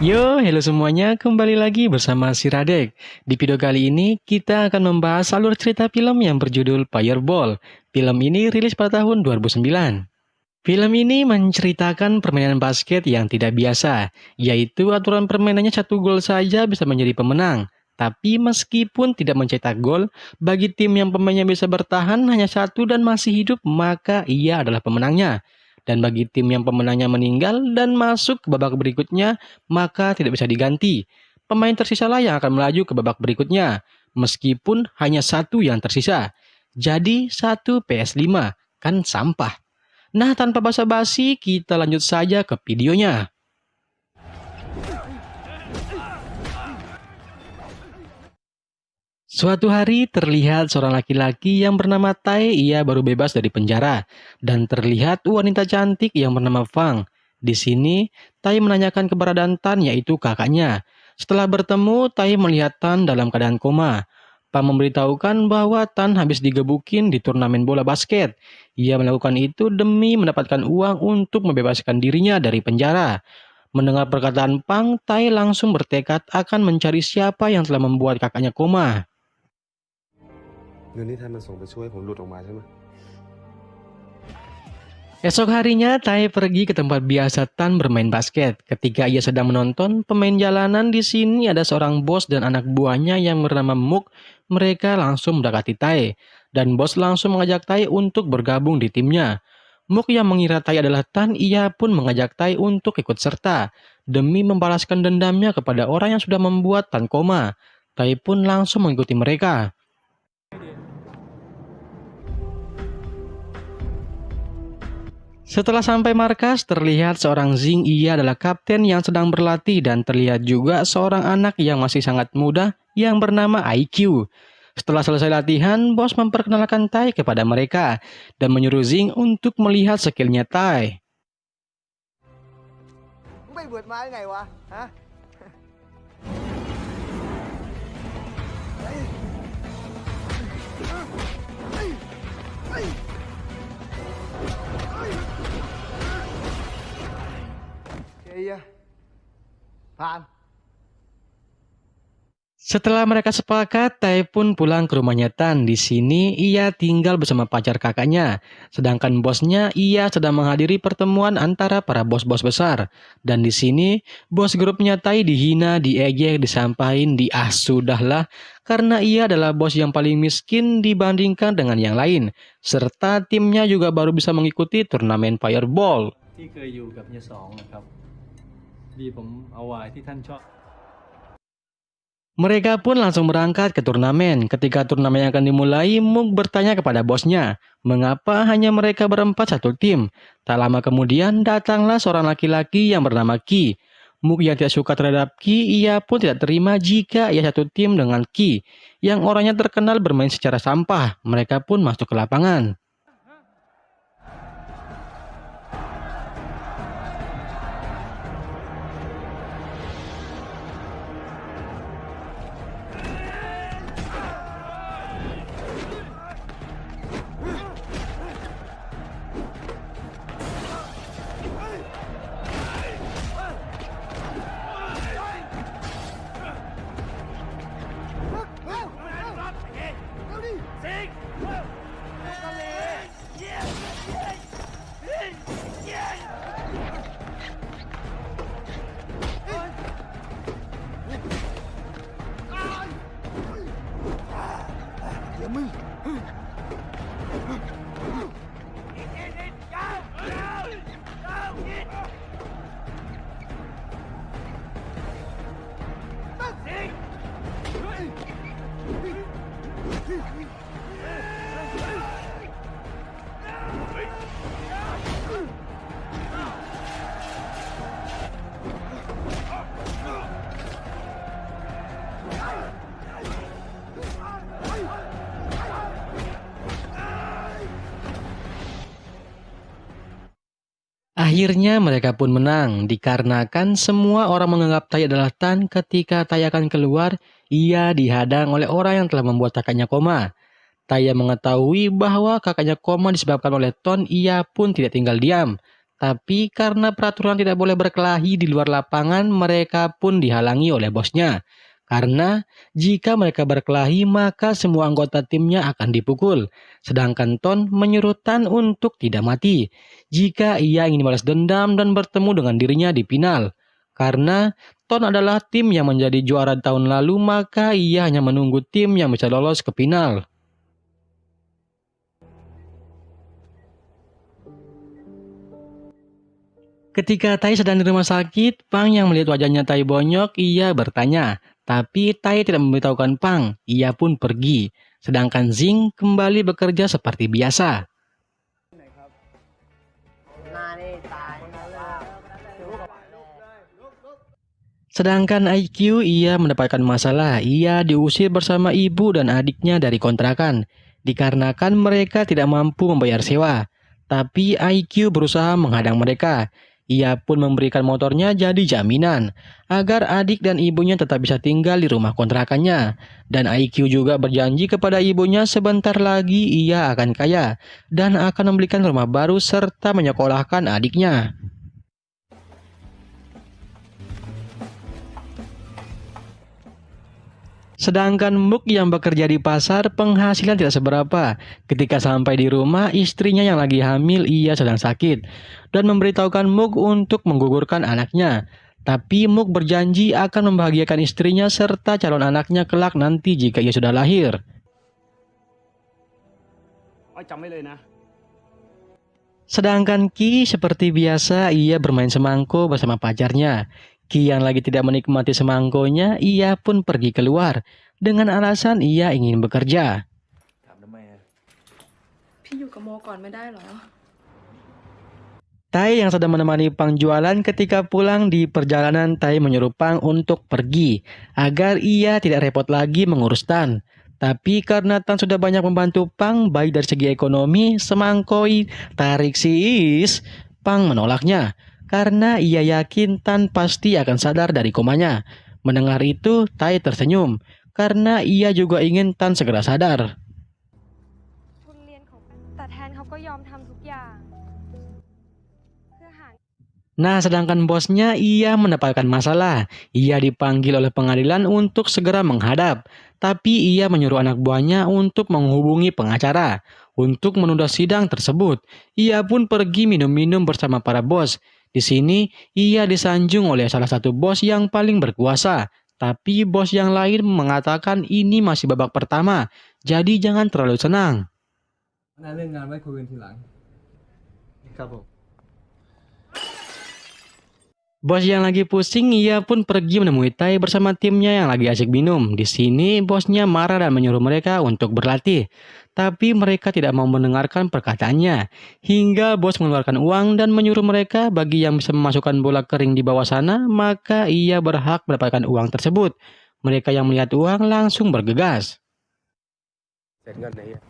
Yo, hello semuanya, kembali lagi bersama si Radek. Di video kali ini, kita akan membahas alur cerita film yang berjudul Fireball. Film ini rilis pada tahun 2009. Film ini menceritakan permainan basket yang tidak biasa, yaitu aturan permainannya satu gol saja bisa menjadi pemenang. Tapi meskipun tidak mencetak gol, bagi tim yang pemainnya bisa bertahan hanya satu dan masih hidup, maka ia adalah pemenangnya. Dan bagi tim yang pemenangnya meninggal dan masuk ke babak berikutnya, maka tidak bisa diganti. Pemain tersisalah yang akan melaju ke babak berikutnya, meskipun hanya satu yang tersisa. Jadi 1 PS5, kan sampah. Nah, tanpa basa-basi, kita lanjut saja ke videonya. Suatu hari terlihat seorang laki-laki yang bernama Tai, ia baru bebas dari penjara. Dan terlihat wanita cantik yang bernama Fang. Di sini, Tai menanyakan keberadaan Tan, yaitu kakaknya. Setelah bertemu, Tai melihat Tan dalam keadaan koma. Fang memberitahukan bahwa Tan habis digebukin di turnamen bola basket. Ia melakukan itu demi mendapatkan uang untuk membebaskan dirinya dari penjara. Mendengar perkataan Fang, Tai langsung bertekad akan mencari siapa yang telah membuat kakaknya koma. เงินที่ท่านมันส่งไปช่วยผมหลุดออกมาใช่ไหม Esok harinya, Tai pergi ke tempat biasa Tan bermain basket. Ketika ia sedang menonton pemain jalanan, di sini ada seorang bos dan anak buahnya yang bernama Muk. Mereka langsung mendekati Tai. Dan bos langsung mengajak Tai untuk bergabung di timnya. Muk yang mengira Tai adalah Tan, ia pun mengajak Tai untuk ikut serta. Demi membalaskan dendamnya kepada orang yang sudah membuat Tan koma. Tai pun langsung mengikuti mereka. Setelah sampai markas, terlihat seorang Zing, ia adalah kapten yang sedang berlatih dan terlihat juga seorang anak yang masih sangat muda yang bernama IQ. Setelah selesai latihan, bos memperkenalkan Tai kepada mereka dan menyuruh Zing untuk melihat skillnya Tai. ไม่บวชมาได้ไงวะฮะ Iya, paham. Setelah mereka sepakat, Tai pun pulang ke rumahnya Tan. Di sini ia tinggal bersama pacar kakaknya. Sedangkan bosnya, ia sedang menghadiri pertemuan antara para bos-bos besar. Dan di sini, bos grupnya Tai dihina, diejek, disampahin, sudahlah. Karena ia adalah bos yang paling miskin dibandingkan dengan yang lain. Serta timnya juga baru bisa mengikuti turnamen Fireball. ที่เคยอยู่กับเฮียสองนะครับดีผมเอาไว้ที่ท่านชอบ Mereka pun langsung berangkat ke turnamen. Ketika turnamen akan dimulai, Muk bertanya kepada bosnya, mengapa hanya mereka berempat satu tim? Tak lama kemudian, datanglah seorang laki-laki yang bernama Ki. Muk yang tidak suka terhadap Ki, ia pun tidak terima jika ia satu tim dengan Ki, yang orangnya terkenal bermain secara sampah. Mereka pun masuk ke lapangan. Akhirnya mereka pun menang, dikarenakan semua orang menganggap Tai adalah Tan. Ketika Tai akan keluar, ia dihadang oleh orang yang telah membuat kakaknya koma. Tai yang mengetahui bahwa kakaknya koma disebabkan oleh Ton, ia pun tidak tinggal diam. Tapi karena peraturan tidak boleh berkelahi di luar lapangan, mereka pun dihalangi oleh bosnya. Karena jika mereka berkelahi, maka semua anggota timnya akan dipukul. Sedangkan Ton menyuruh Tan untuk tidak mati jika ia ingin balas dendam dan bertemu dengan dirinya di final. Karena Ton adalah tim yang menjadi juara tahun lalu, maka ia hanya menunggu tim yang bisa lolos ke final. Ketika Tai sedang di rumah sakit, Pang yang melihat wajahnya Tai bonyok, ia bertanya. Tapi Tai tidak memberitahukan Pang, ia pun pergi. Sedangkan Zing kembali bekerja seperti biasa. หน้านี่ตายแต่ว่ารู้กับลูกเลยลุก Sedangkan IQ ia mendapatkan masalah, ia diusir bersama ibu dan adiknya dari kontrakan. Dikarenakan mereka tidak mampu membayar sewa. Tapi IQ berusaha menghadang mereka. Ia pun memberikan motornya jadi jaminan agar adik dan ibunya tetap bisa tinggal di rumah kontrakannya. Dan IQ juga berjanji kepada ibunya sebentar lagi ia akan kaya dan akan membelikan rumah baru serta menyekolahkan adiknya. Sedangkan Muk yang bekerja di pasar penghasilan tidak seberapa. Ketika sampai di rumah, istrinya yang lagi hamil ia sedang sakit dan memberitahukan Muk untuk menggugurkan anaknya. Tapi Muk berjanji akan membahagiakan istrinya serta calon anaknya kelak nanti jika ia sudah lahir. อ้อยจำไว้เลยนะ Sedangkan Ki seperti biasa ia bermain semangko bersama pacarnya. Ki yang lagi tidak menikmati semangkonya, ia pun pergi keluar dengan alasan ia ingin bekerja. ถามทำไมอะ พี่อยู่กับโมก่อนไม่ได้เหรอ Tai yang sedang menemani Pang jualan ketika pulang di perjalanan Tai menyuruh Pang untuk pergi agar ia tidak repot lagi mengurus Tan. Tapi karena Tan sudah banyak membantu Pang baik dari segi ekonomi, semangkoi, tarik siis, Pang menolaknya karena ia yakin Tan pasti akan sadar dari komanya. Mendengar itu, Tai tersenyum karena ia juga ingin Tan segera sadar. ทุนเรียนของแต่แทนเขาก็ยอมทำทุกอย่างเพื่อหา Nah, sedangkan bosnya ia mendapatkan masalah. Ia dipanggil oleh pengadilan untuk segera menghadap. Tapi ia menyuruh anak buahnya untuk menghubungi pengacara untuk menunda sidang tersebut. Ia pun pergi minum-minum bersama para bos. Di sini, ia disanjung oleh salah satu bos yang paling berkuasa. Tapi bos yang lain mengatakan ini masih babak pertama, jadi jangan terlalu senang. น่าเรื่องงานไว้คุยกันทีหลัง ครับผม Bos yang lagi pusing, ia pun pergi menemui Tai bersama timnya yang lagi asik minum. Di sini, bosnya marah dan menyuruh mereka untuk berlatih. Tapi mereka tidak mau mendengarkan perkataannya. Hingga bos mengeluarkan uang dan menyuruh mereka bagi yang bisa memasukkan bola kering di bawah sana, maka ia berhak mendapatkan uang tersebut. Mereka yang melihat uang langsung bergegas. เสร็จเงินไหนอะ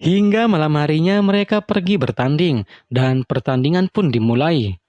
Hingga malam harinya mereka pergi bertanding dan pertandingan pun dimulai.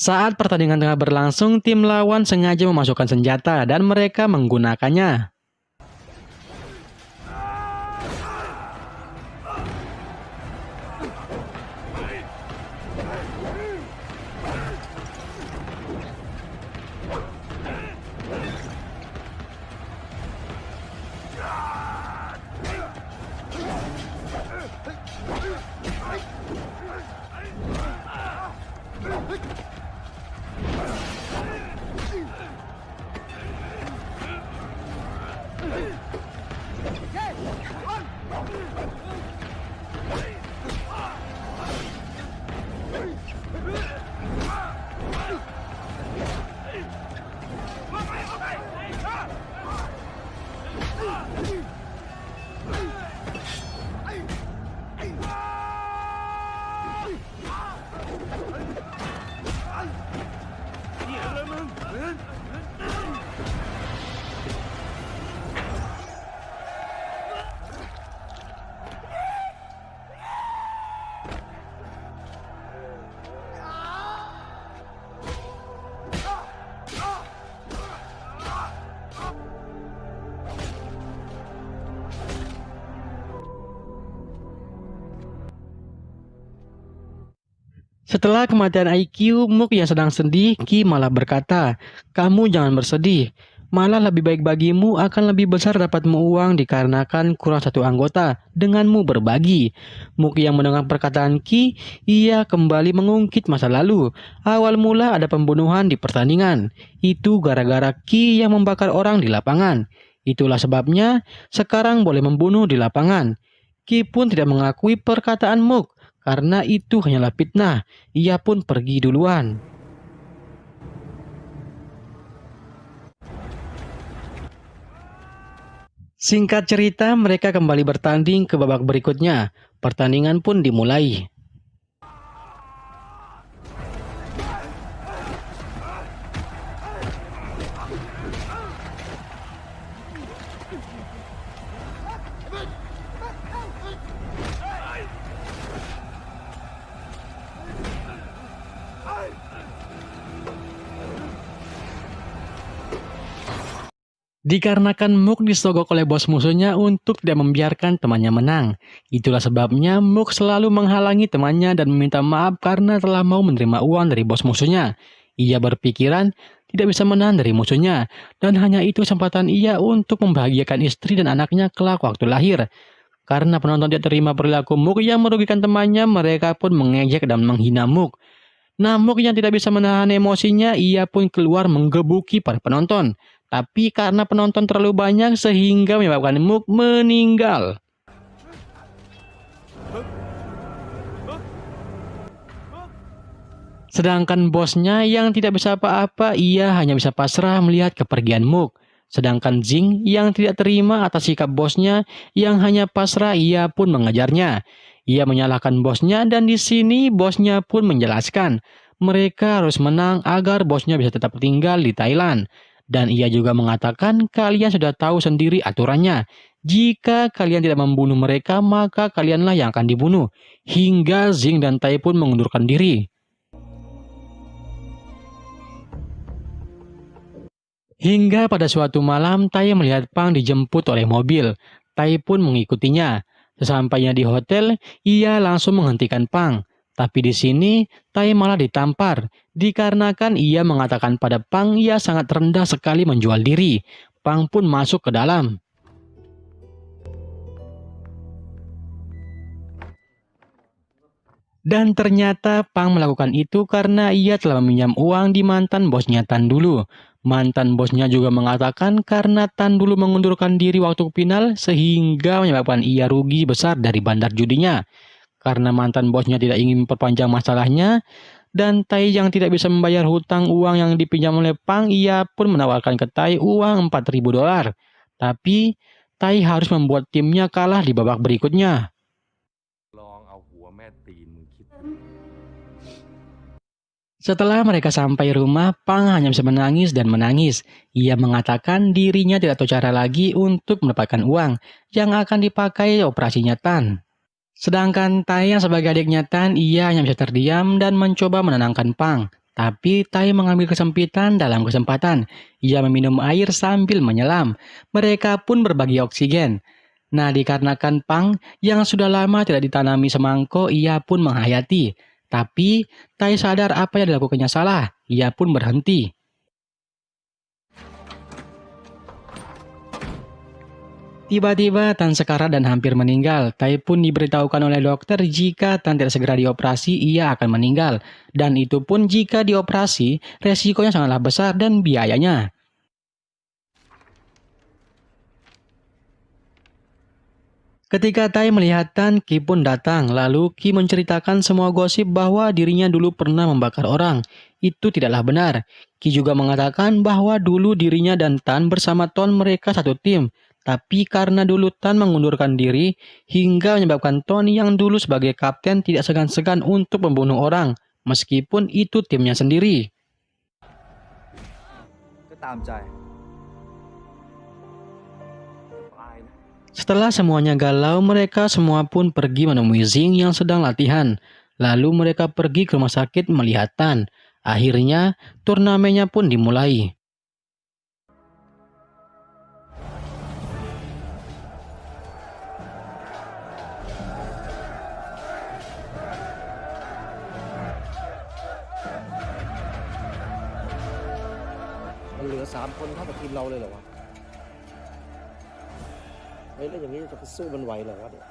Saat pertandingan tengah berlangsung, tim lawan sengaja memasukkan senjata dan mereka menggunakannya. Setelah kematian IQ, Mook yang sedang sedih, Ki malah berkata, "Kamu jangan bersedih. Malah lebih baik bagimu akan lebih besar dapatmu uang dikarenakan kurang satu anggota denganmu berbagi." Mook yang mendengar perkataan Ki, ia kembali mengungkit masa lalu. Awal mula ada pembunuhan di pertandingan. Itu gara-gara Ki yang membakar orang di lapangan. Itulah sebabnya sekarang boleh membunuh di lapangan. Ki pun tidak mengakui perkataan Mook. Karena itu hanyalah fitnah, ia pun pergi duluan. Singkat cerita, mereka kembali bertanding ke babak berikutnya. Pertandingan pun dimulai. Dikarenakan Mook disogok oleh bos musuhnya untuk tidak membiarkan temannya menang. Itulah sebabnya Mook selalu menghalangi temannya dan meminta maaf karena telah mau menerima uang dari bos musuhnya. Ia berpikiran tidak bisa menahan dari musuhnya, dan hanya itu kesempatan ia untuk membahagiakan istri dan anaknya kelak waktu lahir. Karena penonton tidak terima perilaku Mook yang merugikan temannya, mereka pun mengejek dan menghina Mook. Nah, Mook yang tidak bisa menahan emosinya, ia pun keluar menggebuki para penonton. Tapi karena penonton terlalu banyak sehingga menyebabkan Mook meninggal. Sedangkan bosnya yang tidak bisa apa-apa, ia hanya bisa pasrah melihat kepergian Mook. Sedangkan Jing yang tidak terima atas sikap bosnya yang hanya pasrah, ia pun mengejarnya. Ia menyalahkan bosnya dan di sini bosnya pun menjelaskan mereka harus menang agar bosnya bisa tetap tinggal di Thailand. Dan ia juga mengatakan kalian sudah tahu sendiri aturannya. Jika kalian tidak membunuh mereka, maka kalianlah yang akan dibunuh. Hingga Jing dan Tai pun mengundurkan diri. Hingga pada suatu malam, Tai melihat Pang dijemput oleh mobil. Tai pun mengikutinya. Sesampainya di hotel, ia langsung menghentikan Pang. Tapi di sini, Tai malah ditampar, dikarenakan ia mengatakan pada Pang ia sangat rendah sekali menjual diri. Pang pun masuk ke dalam. Dan ternyata Pang melakukan itu karena ia telah meminjam uang di mantan bosnya Tan dulu. Mantan bosnya juga mengatakan karena Tan dulu mengundurkan diri waktu final sehingga menyebabkan ia rugi besar dari bandar judinya. Karena mantan bosnya tidak ingin memperpanjang masalahnya Dan Tai yang tidak bisa membayar hutang uang yang dipinjam oleh Pang, ia pun menawarkan ke Tai uang $4.000. Tapi Tai harus membuat timnya kalah di babak berikutnya. Setelah mereka sampai rumah, Pang hanya bisa menangis dan menangis. Ia mengatakan dirinya tidak tahu cara lagi untuk mendapatkan uang yang akan dipakai operasinya Tan. Sedangkan Tai yang sebagai adiknya Tan, ia hanya bisa terdiam dan mencoba menenangkan Pang. Tapi Tai mengambil kesempitan dalam kesempatan. Ia meminum air sambil menyelam. Mereka pun berbagi oksigen. Nah, dikarenakan Pang yang sudah lama tidak ditanami semangkuk, ia pun menghayati. Tapi Tai sadar apa yang dilakukannya salah. Ia pun berhenti. Tiba-tiba Tan sekarat dan hampir meninggal. Tai pun diberitahukan oleh dokter jika Tan tidak segera dioperasi, ia akan meninggal. Dan itu pun jika dioperasi, resikonya sangatlah besar dan biayanya. Ketika Tai melihat Tan, Ki pun datang. Lalu Ki menceritakan semua gosip bahwa dirinya dulu pernah membakar orang. Itu tidaklah benar. Ki juga mengatakan bahwa dulu dirinya dan Tan bersama Ton mereka satu tim. Tapi karena dulu Tan mengundurkan diri, hingga menyebabkan Ton yang dulu sebagai kapten tidak segan-segan untuk membunuh orang, meskipun itu timnya sendiri. Setelah semuanya galau, mereka semua pun pergi menemui Zing yang sedang latihan. Lalu mereka pergi ke rumah sakit melihat Tan. Akhirnya, turnamennya pun dimulai.มันเหลือ3 คนเท่ากับทีมเราเลยเหรอวะเฮ้ยแล้วอย่างนี้จะไปสู้มันไหวเหรอวะเนี่ย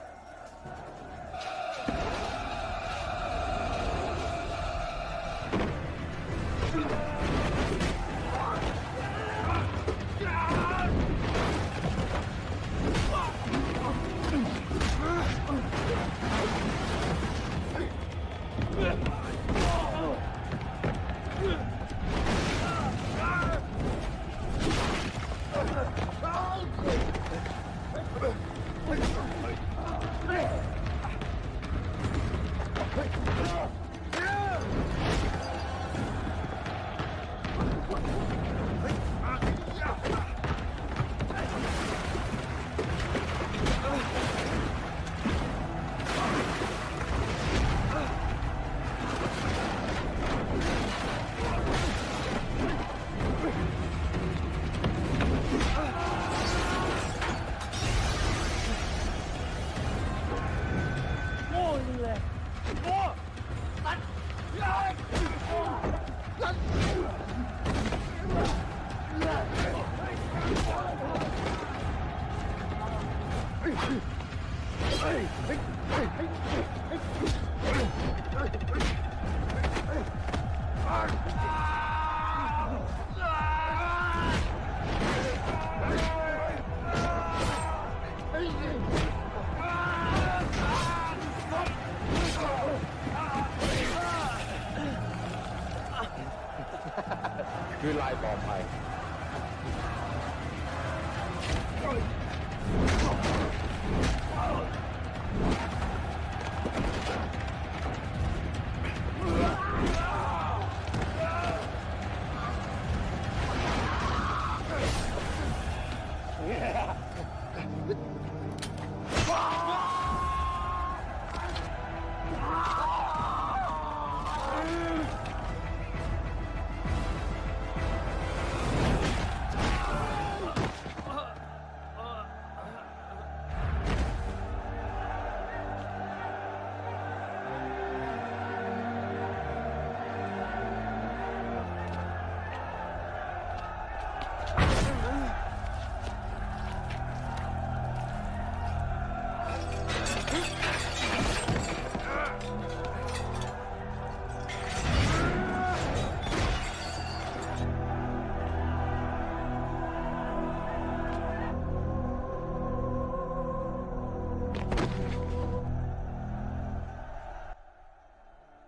คือลายต่อไป พ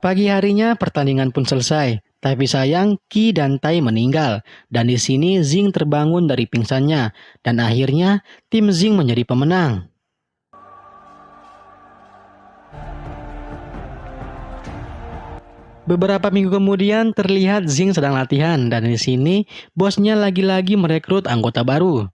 Pagi harinya pertandingan pun selesai, tapi sayang Qi dan Tai meninggal. Dan di sini Zing terbangun dari pingsannya, dan akhirnya tim Zing menjadi pemenang. Beberapa minggu kemudian terlihat Zing sedang latihan, dan di sini bosnya lagi-lagi merekrut anggota baru.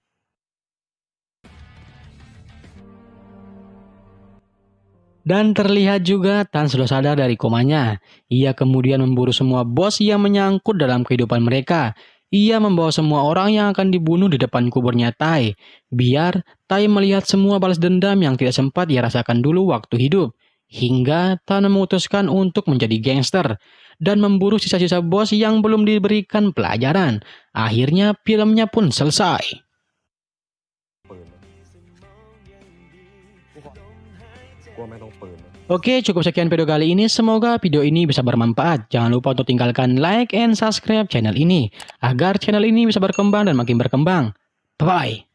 Dan terlihat juga Tan sudah sadar dari komanya. Ia kemudian memburu semua bos yang menyangkut dalam kehidupan mereka. Ia membawa semua orang yang akan dibunuh di depan kuburnya Tai, biar Tai melihat semua balas dendam yang tidak sempat ia rasakan dulu waktu hidup. Hingga Tan memutuskan untuk menjadi gangster dan memburu sisa-sisa bos yang belum diberikan pelajaran. Akhirnya filmnya pun selesai. กลัวไม่ต้องปืน Oke, cukup sekian video kali ini. Semoga video ini bisa bermanfaat. Jangan lupa untuk tinggalkan like and subscribe channel ini, agar channel ini bisa berkembang dan makin berkembang. Bye-bye.